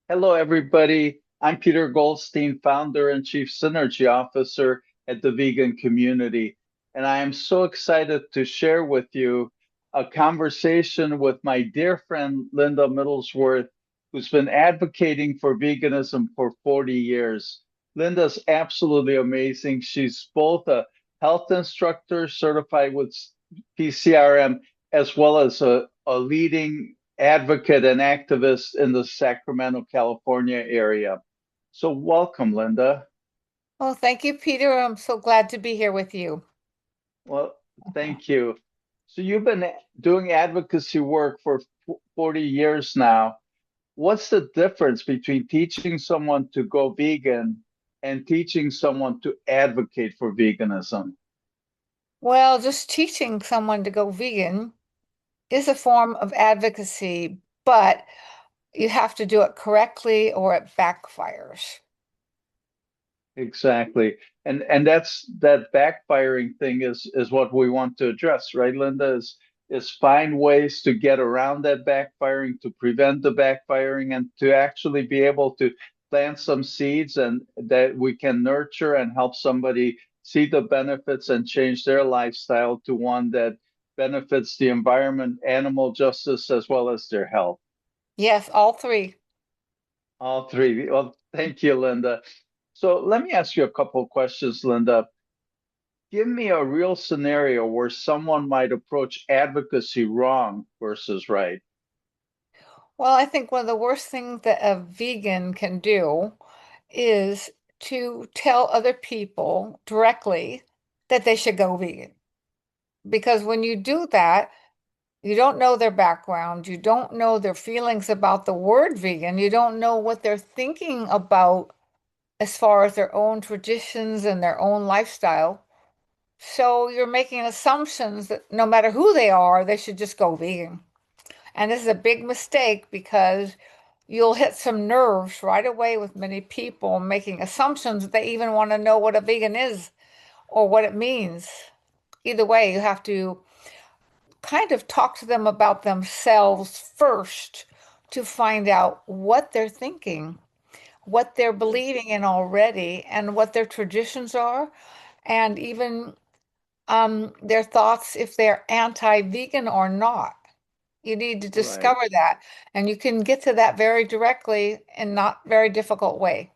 Hello, everybody. I'm Peter Goldstein, founder and chief synergy officer at the vegan community. And I am so excited to share with you a conversation with my dear friend, Linda Middlesworth, who's been advocating for veganism for 40 years. Linda's absolutely amazing. She's both a health instructor certified with PCRM, as well as a leading advocate and activist in the Sacramento, California area. So, welcome, Linda. Well, thank you, Peter. I'm so glad to be here with you. Well, thank you. So, you've been doing advocacy work for 40 years now. What's the difference between teaching someone to go vegan and teaching someone to advocate for veganism? Well, just teaching someone to go vegan is a form of advocacy, but you have to do it correctly or it backfires. Exactly. And that backfiring thing is what we want to address, right, Linda? Is find ways to get around that backfiring, to prevent the backfiring, and to actually be able to plant some seeds and that we can nurture and help somebody see the benefits and change their lifestyle to one that benefits the environment, animal justice, as well as their health. Yes, all three. All three. Well, thank you, Linda. So let me ask you a couple of questions, Linda. Give me a real scenario where someone might approach advocacy wrong versus right. Well, I think one of the worst things that a vegan can do is to tell other people directly that they should go vegan. Because when you do that, you don't know their background. You don't know their feelings about the word vegan. You don't know what they're thinking about as far as their own traditions and their own lifestyle. So you're making assumptions that no matter who they are, they should just go vegan. And this is a big mistake because you'll hit some nerves right away with many people making assumptions that they even want to know what a vegan is or what it means. Either way, you have to kind of talk to them about themselves first to find out what they're thinking, what they're believing in already, and what their traditions are, and even their thoughts if they're anti-vegan or not. You need to Right. discover that, and you can get to that very directly and not very difficult way.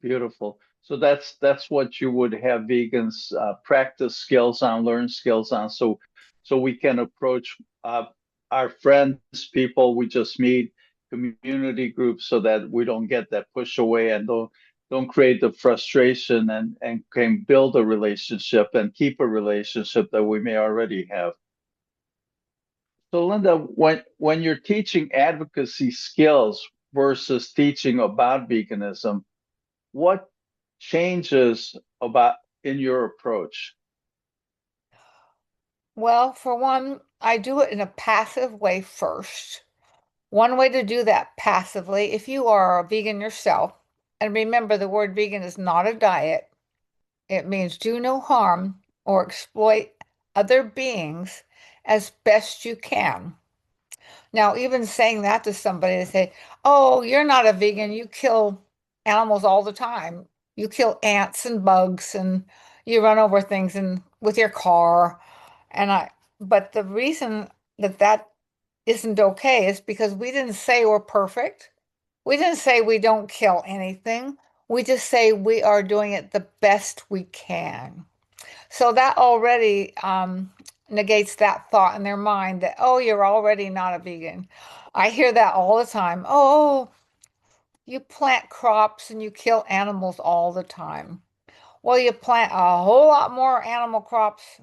Beautiful. So that's what you would have vegans practice skills on, learn skills on, so we can approach our friends, people we just meet, community groups, so that we don't get that push away and don't create the frustration and can build a relationship and keep a relationship that we may already have. So Linda, when you're teaching advocacy skills versus teaching about veganism, what changes about in your approach? Well, for one, I do it in a passive way first. One way to do that passively, if you are a vegan yourself, and remember the word vegan is not a diet, it means do no harm or exploit other beings as best you can. Now, even saying that to somebody, they say, "Oh, you're not a vegan. You kill animals all the time. You kill ants and bugs and you run over things and with your car." But the reason that that isn't okay is because we didn't say we're perfect. We didn't say we don't kill anything. We just say we are doing it the best we can. So that already negates that thought in their mind that, oh, you're already not a vegan. I hear that all the time. Oh, you plant crops and you kill animals all the time. Well, you plant a whole lot more animal crops,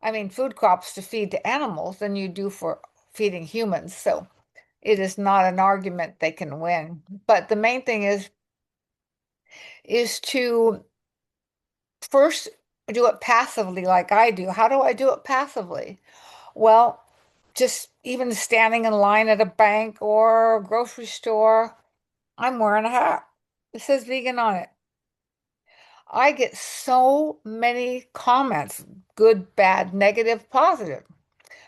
I mean, food crops to feed to animals than you do for feeding humans. So it is not an argument they can win. But the main thing is to first do it passively like I do. How do I do it passively? Well, just even standing in line at a bank or a grocery store, I'm wearing a hat. It says vegan on it. I get so many comments, good, bad, negative, positive,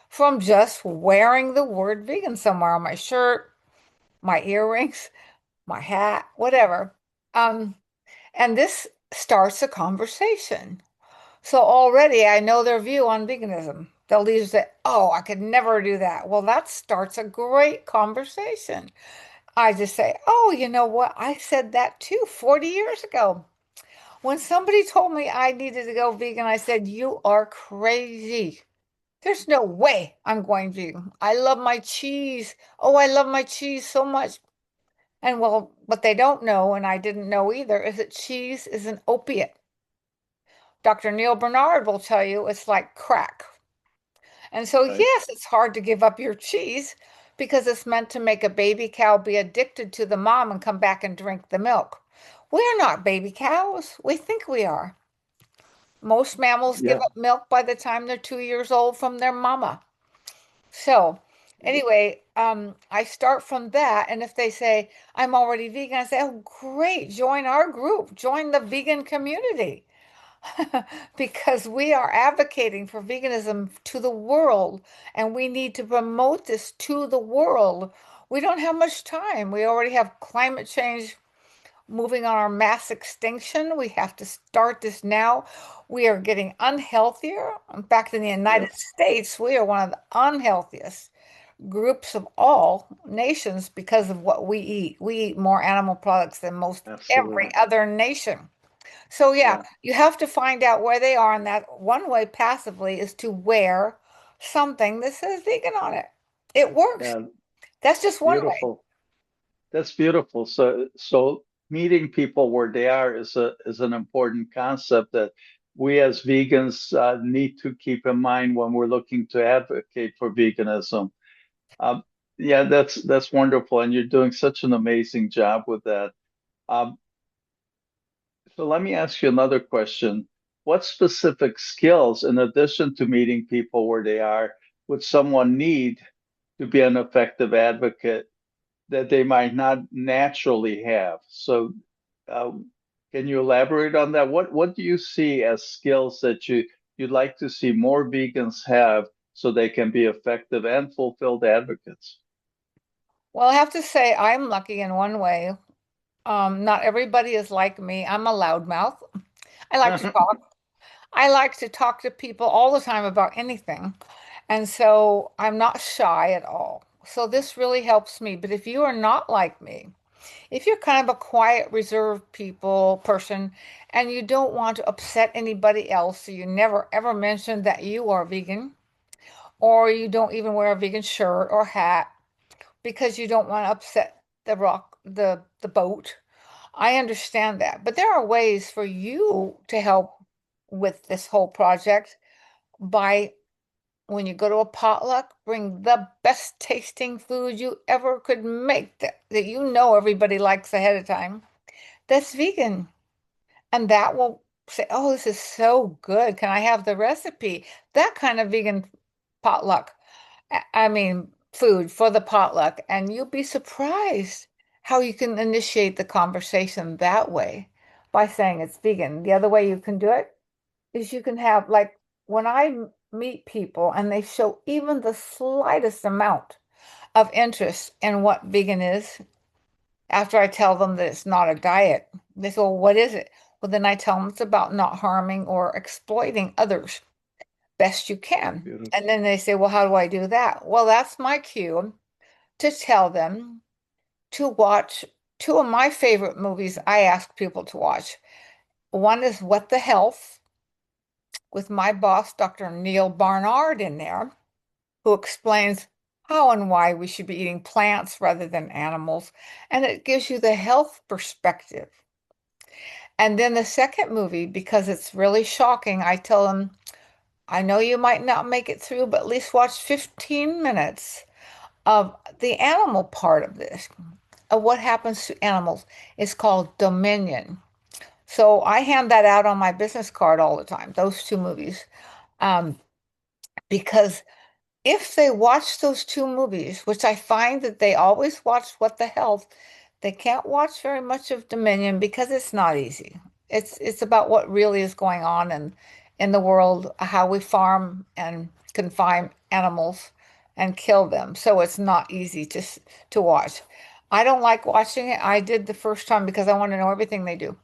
from just wearing the word vegan somewhere on my shirt, my earrings, my hat, whatever. Um, and this starts a conversation. So already I know their view on veganism. They'll either say, "Oh, I could never do that." Well, that starts a great conversation. I just say, "Oh, you know what? I said that too 40 years ago." When somebody told me I needed to go vegan, I said, "You are crazy. There's no way I'm going vegan. I love my cheese. Oh, I love my cheese so much." And well, what they don't know, and I didn't know either, is that cheese is an opiate. Dr. Neil Bernard will tell you it's like crack. And so, Right. yes, it's hard to give up your cheese because it's meant to make a baby cow be addicted to the mom and come back and drink the milk. We're not baby cows. We think we are. Most mammals give Yeah. up milk by the time they're 2 years old from their mama. So, anyway, I start from that. And if they say, I'm already vegan, I say, oh, great, join our group, join the vegan community. Because we are advocating for veganism to the world and we need to promote this to the world. We don't have much time. We already have climate change moving on our mass extinction. We have to start this now. We are getting unhealthier. In fact, in the United Yes. States, we are one of the unhealthiest groups of all nations because of what we eat. We eat more animal products than most every Absolutely. other nation. So yeah, Yeah. you have to find out where they are, and that one way passively is to wear something that says vegan on it. It works. Yeah. That's just one way. Beautiful. That's beautiful. So meeting people where they are is an important concept that we as vegans need to keep in mind when we're looking to advocate for veganism. Um, yeah, that's wonderful, and you're doing such an amazing job with that. Um, so let me ask you another question. What specific skills, in addition to meeting people where they are, would someone need to be an effective advocate that they might not naturally have? So, uh, can you elaborate on that? What do you see as skills that you'd like to see more vegans have so they can be effective and fulfilled advocates? Well, I have to say I'm lucky in one way. Not everybody is like me. I'm a loudmouth. I like to talk. I like to talk to people all the time about anything. And so I'm not shy at all. So this really helps me. But if you are not like me, if you're kind of a quiet, reserved person and you don't want to upset anybody else, so you never ever mention that you are vegan, or you don't even wear a vegan shirt or hat because you don't want to upset the boat. I understand that. But there are ways for you to help with this whole project by when you go to a potluck, bring the best tasting food you ever could make that you know everybody likes ahead of time. That's vegan. And that will say, oh, this is so good. Can I have the recipe? That kind of vegan potluck. I mean, food for the potluck. And you'll be surprised how you can initiate the conversation that way by saying it's vegan. The other way you can do it is you can have, like, when meet people and they show even the slightest amount of interest in what vegan is, after I tell them that it's not a diet, they say, well, what is it? Well, then I tell them it's about not harming or exploiting others best you can. Beautiful. And then they say, well, how do I do that? Well, that's my cue to tell them to watch two of my favorite movies I ask people to watch. One is What the Health with my boss, Dr. Neil Barnard, in there, who explains how and why we should be eating plants rather than animals. And it gives you the health perspective. And then the second movie, because it's really shocking, I tell them, I know you might not make it through, but at least watch 15 minutes of the animal part of this, of what happens to animals. It's called Dominion. So I hand that out on my business card all the time, those two movies, um, because if they watch those two movies, which I find that they always watch What the Health, they can't watch very much of Dominion because it's not easy. It's about what really is going on in the world, how we farm and confine animals and kill them. So it's not easy to watch. I don't like watching it. I did the first time because I want to know everything they do.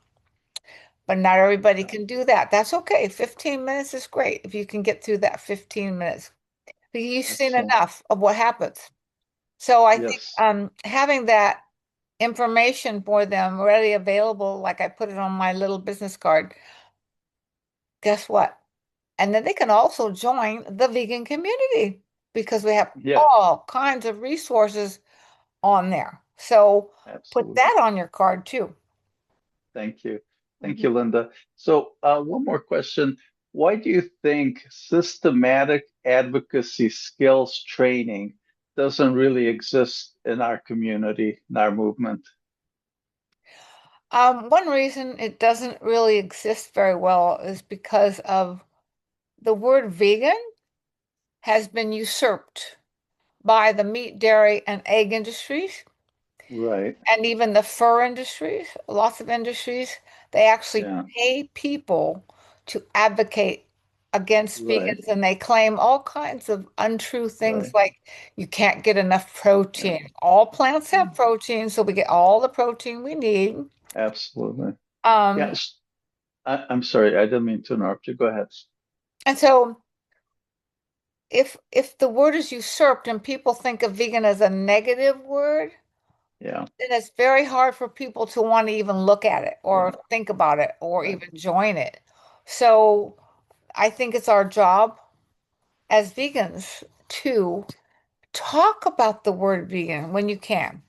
But not everybody can do that. That's okay. 15 minutes is great if you can get through that 15 minutes. But you've seen Excellent. enough of what happens. So I think Yes. having that information for them ready available, like I put it on my little business card, guess what? And then they can also join the vegan community because we have Yeah, all kinds of resources on there. So put absolutely. that on your card too. Thank you. Thank Mhm. you, Linda. So, one more question. Why do you think systematic advocacy skills training doesn't really exist in our community, in our movement? One reason it doesn't really exist very well is because of the word vegan has been usurped by the meat, dairy, and egg industries, Right. and even the fur industries, lots of industries. They actually Yeah. pay people to advocate against Right. vegans, and they claim all kinds of untrue things Right. like you can't get enough Yeah. protein. All plants have protein, so we get all the protein we need. Absolutely. Um, Yes. I'm sorry. I didn't mean to interrupt you. Go ahead. and so if the word is usurped and people think of vegan as a negative word, Yeah. then it's very hard for people to want to even look at it or Yeah. think about it or Right. even join it. So I think it's our job as vegans to talk about the word vegan when you can.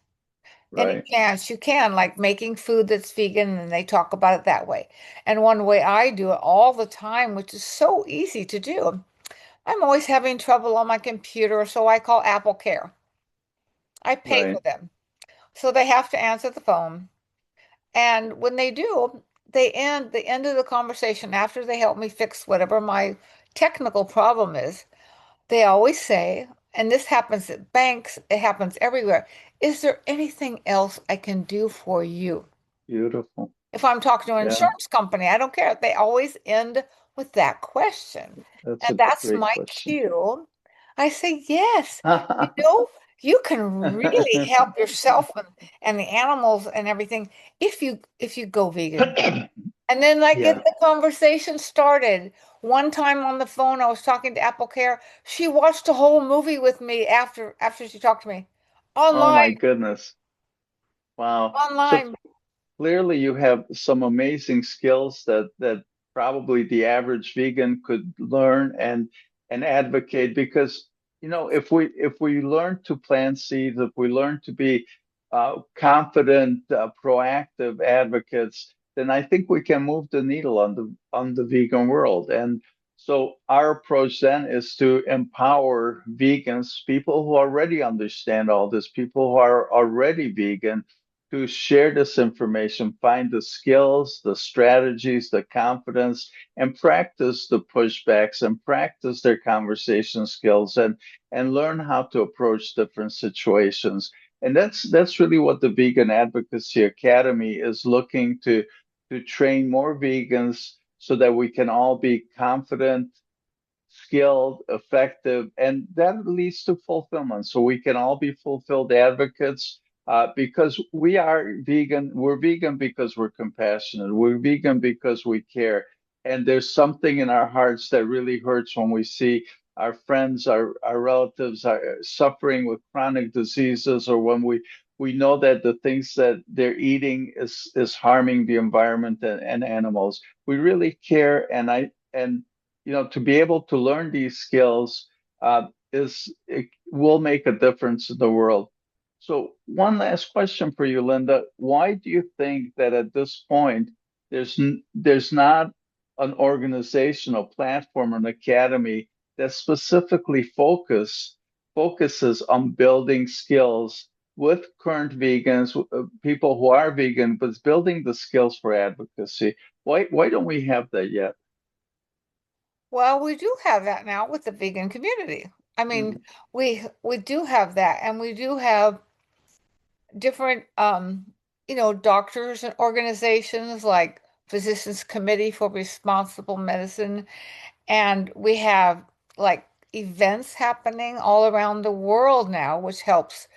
Any Right. chance you can, like making food that's vegan, and they talk about it that way. And one way I do it all the time, which is so easy to do, I'm always having trouble on my computer, so I call Apple Care. I pay for Right. them. So they have to answer the phone. And when they do, they end the end of the conversation after they help me fix whatever my technical problem is. They always say, and this happens at banks, it happens everywhere, is there anything else I can do for you? Beautiful. If I'm talking to an Yeah. insurance company, I don't care. They always end with that question. That's And a that's great my question. cue. I say, yes, you know, you can really help yourself and the animals and everything if you go vegan. And then I get Yeah. the conversation started. One time on the phone, I was talking to Apple Care. She watched a whole movie with me after she talked to me. Oh my Online, goodness. Wow. So online. clearly you have some amazing skills that probably the average vegan could learn and advocate because if we learn to plant seeds, if we learn to be confident, proactive advocates, then I think we can move the needle on the vegan world. And so our approach then is to empower vegans, people who already understand all this, people who are already vegan to share this information, find the skills, the strategies, the confidence, and practice the pushbacks and practice their conversation skills and learn how to approach different situations. And that's really what the Vegan Advocacy Academy is looking to train more vegans so that we can all be confident, skilled, effective, and that leads to fulfillment. So we can all be fulfilled advocates because we are vegan. We're vegan because we're compassionate. We're vegan because we care. And there's something in our hearts that really hurts when we see our friends, our relatives are suffering with chronic diseases, or when we know that the things that they're eating is harming the environment and animals. We really care, and to be able to learn these skills is it will make a difference in the world. So one last question for you, Linda. Why do you think that at this point there's not an organizational platform, an academy that specifically focuses on building skills with current vegans, people who are vegan, but building the skills for advocacy? Why don't we have that yet? Well, we do have that now with the vegan community. I mean, Mhm. we do have that, and we do have different doctors and organizations like Physicians Committee for Responsible Medicine, and we have like events happening all around the world now, which helps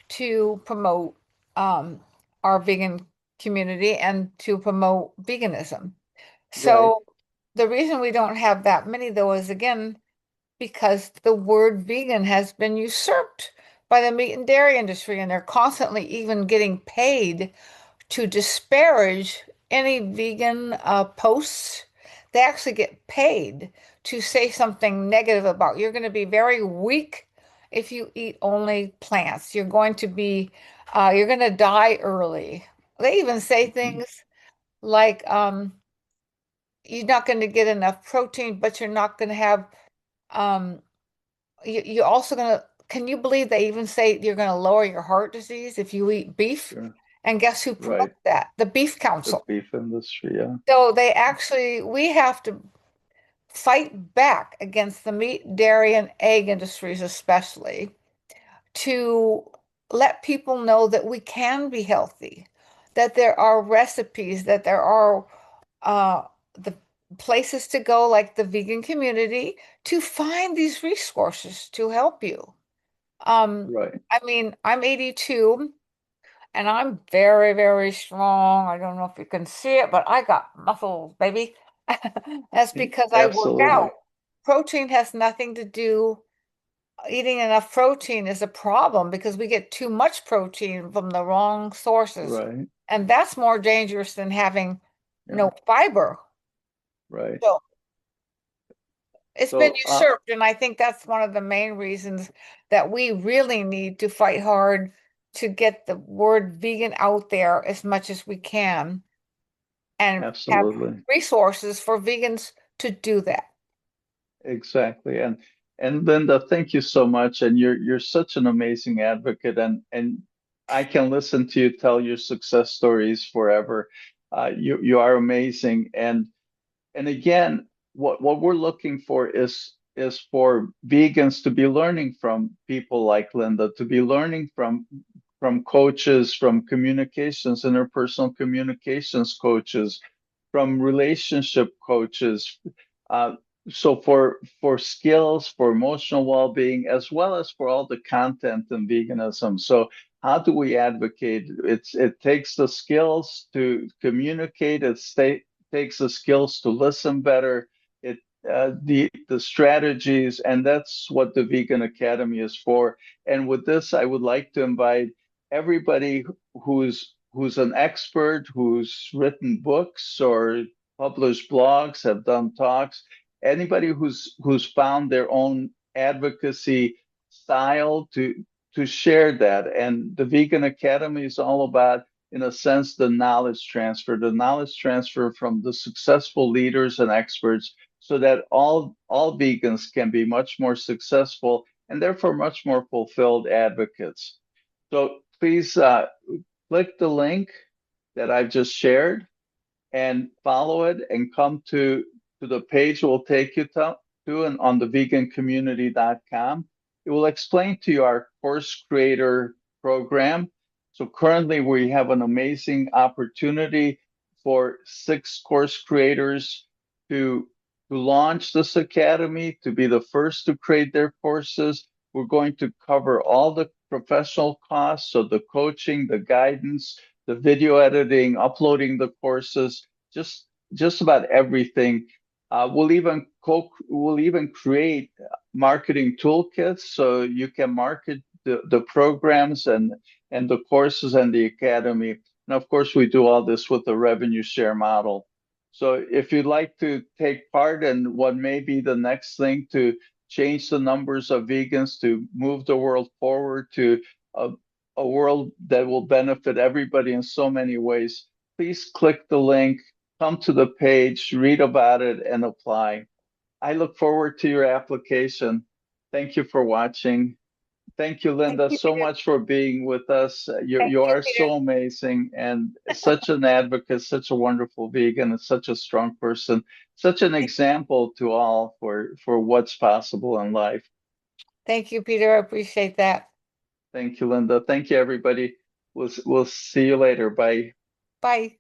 to promote. um, our vegan community and to promote veganism. Right. So the reason we don't have that many, though, is again because the word vegan has been usurped by the meat and dairy industry, and they're constantly even getting paid to disparage any vegan posts. They actually get paid to say something negative about. You're going to be very weak if you eat only plants. You're going to die early. They even say Mhm. things like, you're not going to get enough protein, but you're not going to have, um, you're also going to, can you believe they even say you're going to lower your heart disease if you eat beef? Sure. And guess who Right. promotes that? The Beef The Council. beef industry. Yeah. So we have to fight back against the meat, dairy, and egg industries, especially to let people know that we can be healthy, that there are recipes, that there are the places to go, like the vegan community, to find these resources to help you. Right. I mean, I'm 82 and I'm very, very strong. I don't know if you can see it, but I got muscles, baby. That's because I work out. Absolutely. Protein has nothing to do, eating enough protein is a problem because we get too much protein from the wrong sources. Right. And that's more dangerous than having Yeah. no fiber. Right. So it's been So, usurped, and I think that's one of the main reasons that we really need to fight hard to get the word vegan out there as much as we can and have absolutely. resources for vegans to do that. Exactly. And Linda, thank you so much. And you're such an amazing advocate, and I can listen to you tell your success stories forever. You are amazing. And again, what we're looking for is for vegans to be learning from people like Linda, to be learning from coaches, from communications, interpersonal communications coaches, from relationship coaches. Uh, so for skills, for emotional well-being, as well as for all the content in veganism. So how do we advocate? It takes the skills to communicate. Takes the skills to listen better. It the strategies, and that's what the Vegan Academy is for. And with this, I would like to invite everybody who's an expert, who's written books or published blogs, have done talks, anybody who's found their own advocacy style to share that. And the Vegan Academy is all about, in a sense, the knowledge transfer from the successful leaders and experts, so that all vegans can be much more successful and therefore much more fulfilled advocates. So please click the link that I've just shared and follow it and come to the page it will take you to and on the vegancommunity.com. It will explain to you our course creator program. So currently we have an amazing opportunity for 6 course creators to launch this academy, to be the first to create their courses. We're going to cover all the professional costs, so the coaching, the guidance, the video editing, uploading the courses, just just about everything. We'll even create marketing toolkits so you can market the programs and the courses and the academy. And of course, we do all this with the revenue share model. So if you'd like to take part in what may be the next thing to change the numbers of vegans, to move the world forward to a, a world that will benefit everybody in so many ways, please click the link, come to the page, read about it, and apply. I look forward to your application. Thank you for watching. Thank you, Thank Linda, you, so Peter. much for being with us. Thank You you, are Peter. so amazing and such an advocate, such a wonderful vegan, and such a strong person, such an example to all for what's possible in life. Thank you, Peter. I appreciate that. Thank you, Linda. Thank you, everybody. We'll see you later. Bye. Bye.